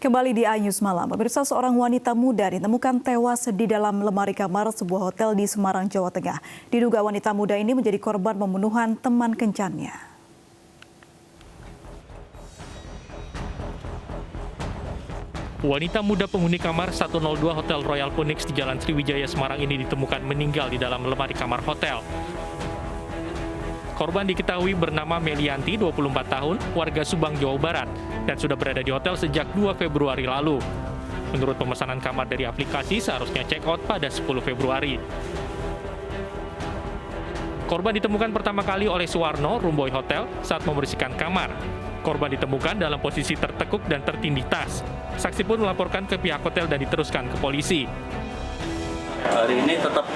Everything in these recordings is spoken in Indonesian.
Kembali di iNews Malam, pemirsa, seorang wanita muda ditemukan tewas di dalam lemari kamar sebuah hotel di Semarang, Jawa Tengah. Diduga wanita muda ini menjadi korban pembunuhan teman kencannya. Wanita muda penghuni kamar 102 Hotel Royal Phoenix di Jalan Sriwijaya, Semarang ini ditemukan meninggal di dalam lemari kamar hotel. Korban diketahui bernama Melianti, 24 tahun, warga Subang, Jawa Barat, dan sudah berada di hotel sejak 2 Februari lalu. Menurut pemesanan kamar dari aplikasi, seharusnya check-out pada 10 Februari. Korban ditemukan pertama kali oleh Suwarno, roomboy hotel, saat membersihkan kamar. Korban ditemukan dalam posisi tertekuk dan tertindih tas. Saksi pun melaporkan ke pihak hotel dan diteruskan ke polisi. Hari ini tetap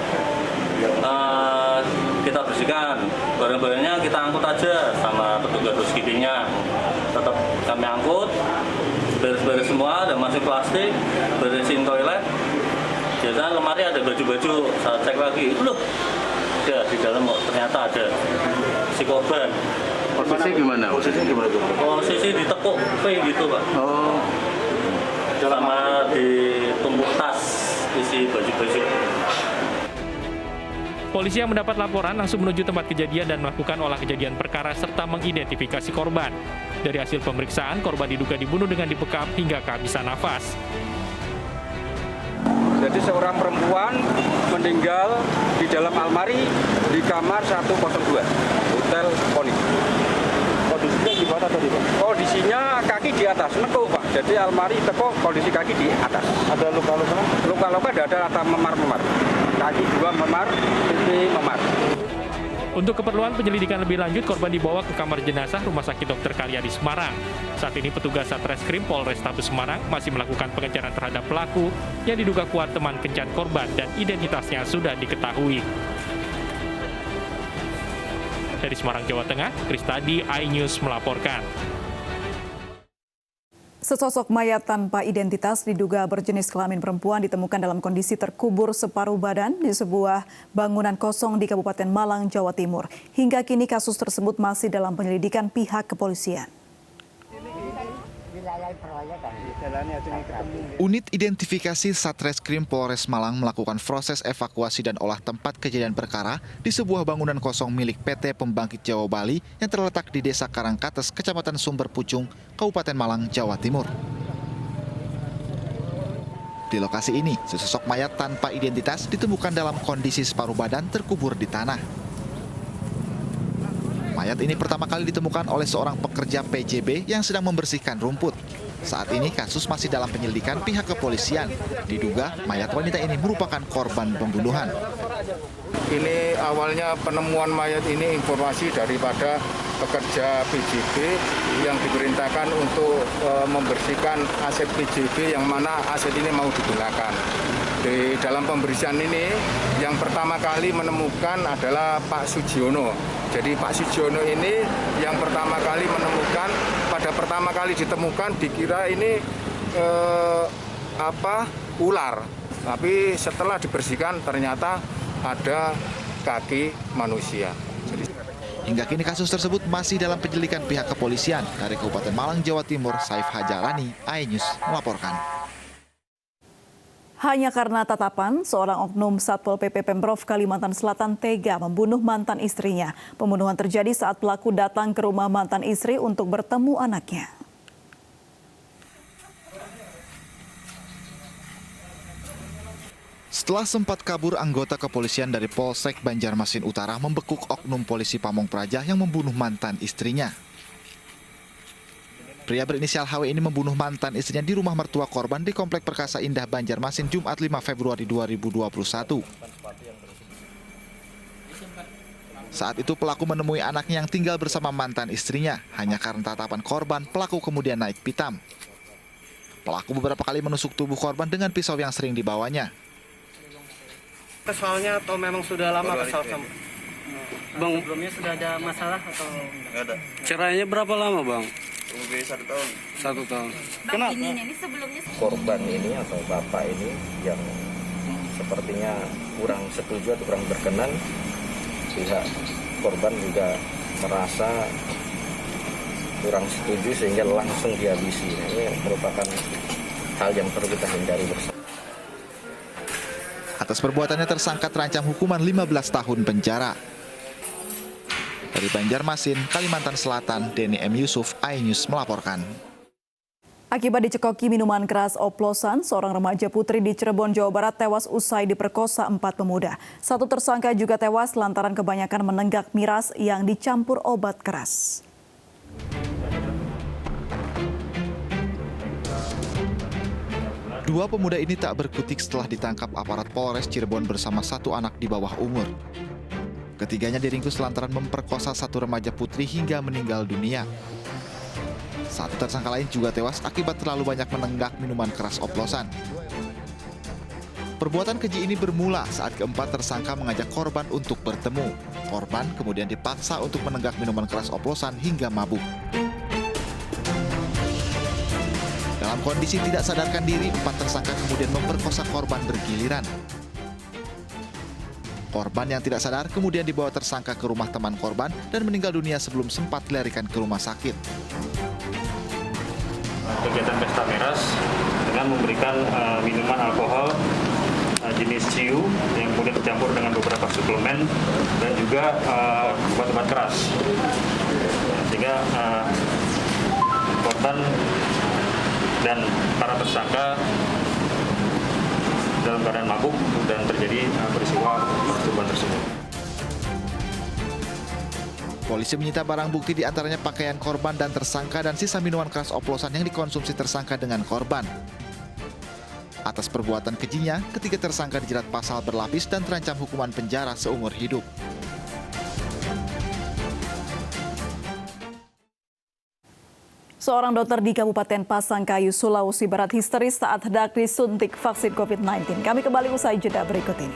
kita bersihkan, barang-barangnya kita angkut aja sama petugas housekeeping-nya. Tetap kami angkut, beres-beres semua, ada masuk plastik, beresin toilet. Biasanya lemari ada baju-baju, saya cek lagi, loh, ya di dalam ternyata ada si korban. Posisi gimana? Posisinya gimana tuh? Posisi ditekuk V gitu, Pak. Oh. Sama ditumpuk tas isi baju-baju. Polisi yang mendapat laporan langsung menuju tempat kejadian dan melakukan olah kejadian perkara serta mengidentifikasi korban. Dari hasil pemeriksaan, korban diduga dibunuh dengan dibekap hingga kehabisan nafas. Jadi seorang perempuan meninggal di dalam almari di kamar 102 Hotel Phoenix. Kondisinya gimana tadi, Pak? Kondisinya kaki di atas, nekuk, Pak. Jadi almari tekuk, kondisi kaki di atas. Ada luka-luka? Luka-luka tidak ada memar-memar. Kaki juga memar, pipi memar. Untuk keperluan penyelidikan lebih lanjut, korban dibawa ke kamar jenazah Rumah Sakit Dr. Karyadi Semarang. Saat ini petugas Satreskrim Polrestabes Semarang masih melakukan pengejaran terhadap pelaku yang diduga kuat teman kencan korban dan identitasnya sudah diketahui. Dari Semarang, Jawa Tengah, Kristadi, iNews melaporkan. Sesosok mayat tanpa identitas diduga berjenis kelamin perempuan ditemukan dalam kondisi terkubur separuh badan di sebuah bangunan kosong di Kabupaten Malang, Jawa Timur. Hingga kini kasus tersebut masih dalam penyelidikan pihak kepolisian. Unit identifikasi Satreskrim Polres Malang melakukan proses evakuasi dan olah tempat kejadian perkara di sebuah bangunan kosong milik PT Pembangkit Jawa Bali yang terletak di Desa Karangkates, Kecamatan Sumber Pucung, Kabupaten Malang, Jawa Timur. Di lokasi ini, sesosok mayat tanpa identitas ditemukan dalam kondisi separuh badan terkubur di tanah. Mayat ini pertama kali ditemukan oleh seorang pekerja PJB yang sedang membersihkan rumput. Saat ini kasus masih dalam penyelidikan pihak kepolisian. Diduga mayat wanita ini merupakan korban pembunuhan. Ini awalnya penemuan mayat ini informasi daripada pekerja PJB yang diperintahkan untuk membersihkan aset PJB yang mana aset ini mau digunakan. Di dalam pembersihan ini yang pertama kali menemukan adalah Pak Sugiono. Jadi Pak Sugiono ini yang pertama kali menemukan, pada pertama kali ditemukan dikira ini ular. Tapi setelah dibersihkan ternyata ada kaki manusia. Hingga kini kasus tersebut masih dalam penyelidikan pihak kepolisian. Dari Kabupaten Malang, Jawa Timur, Saif Hajarani, iNews melaporkan. Hanya karena tatapan, seorang oknum Satpol PP Pemprov Kalimantan Selatan tega membunuh mantan istrinya. Pembunuhan terjadi saat pelaku datang ke rumah mantan istri untuk bertemu anaknya. Setelah sempat kabur, anggota kepolisian dari Polsek Banjarmasin Utara membekuk oknum polisi Pamong Praja yang membunuh mantan istrinya. Pria berinisial HW ini membunuh mantan istrinya di rumah mertua korban di Komplek Perkasa Indah Banjarmasin Jumat 5 Februari 2021. Saat itu pelaku menemui anaknya yang tinggal bersama mantan istrinya. Hanya karena tatapan korban, pelaku kemudian naik pitam. Pelaku beberapa kali menusuk tubuh korban dengan pisau yang sering dibawanya. Kesalnya atau memang sudah lama kesal sama Bang? Sebelumnya sudah ada masalah atau? Nggak ada. Cerainya berapa lama, Bang? Lebih 1 tahun. 1 tahun. Kenapa? Ini sebelumnya korban ini atau bapak ini yang sepertinya kurang setuju atau kurang berkenan, pihak korban juga merasa kurang setuju sehingga langsung dihabisi. Ini merupakan hal yang perlu kita hindari bersama. Atas perbuatannya tersangka terancam hukuman 15 tahun penjara. Dari Banjarmasin, Kalimantan Selatan, Denny M. Yusuf, iNews melaporkan. Akibat dicekoki minuman keras oplosan, seorang remaja putri di Cirebon, Jawa Barat tewas usai diperkosa 4 pemuda. Satu tersangka juga tewas lantaran kebanyakan menenggak miras yang dicampur obat keras. Dua pemuda ini tak berkutik setelah ditangkap aparat Polres Cirebon bersama satu anak di bawah umur. Ketiganya diringkus lantaran memperkosa satu remaja putri hingga meninggal dunia. Satu tersangka lain juga tewas akibat terlalu banyak menenggak minuman keras oplosan. Perbuatan keji ini bermula saat keempat tersangka mengajak korban untuk bertemu. Korban kemudian dipaksa untuk menenggak minuman keras oplosan hingga mabuk. Dalam kondisi tidak sadarkan diri, 4 tersangka kemudian memperkosa korban bergiliran. Korban yang tidak sadar kemudian dibawa tersangka ke rumah teman korban dan meninggal dunia sebelum sempat dilarikan ke rumah sakit. Kegiatan pesta miras dengan memberikan minuman alkohol jenis ciu yang kemudian dicampur dengan beberapa suplemen dan juga obat-obat keras. Sehingga korban dan para tersangka dalam keadaan mabuk dan terjadi peristiwa percobaan tersebut. Polisi menyita barang bukti diantaranya pakaian korban dan tersangka dan sisa minuman keras oplosan yang dikonsumsi tersangka dengan korban. Atas perbuatan kejinya, ketiga tersangka dijerat pasal berlapis dan terancam hukuman penjara seumur hidup. Seorang dokter di Kabupaten Pasangkayu, Sulawesi Barat histeris saat hendak disuntik vaksin COVID-19. Kami kembali usai jeda berikut ini.